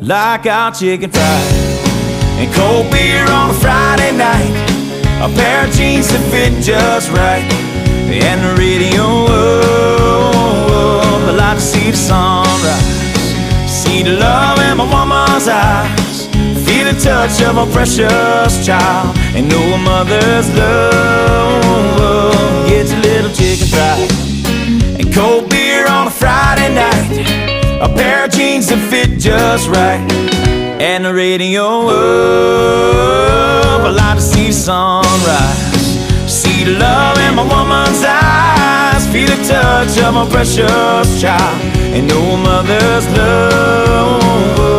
Like our chicken fried and cold beer on a Friday night, a pair of jeans that fit just right, and the radio up. I like to see the sunrise, see the love in my woman's eyes, feel the touch of a precious child, and know a mother's love gets a little chicken fried and cold beer on a Friday night, a pair of jeans that fit just right, and the radio up. I like to see the sunrise, see the love in my woman's eyes, feel the touch of my precious child, and know a mother's love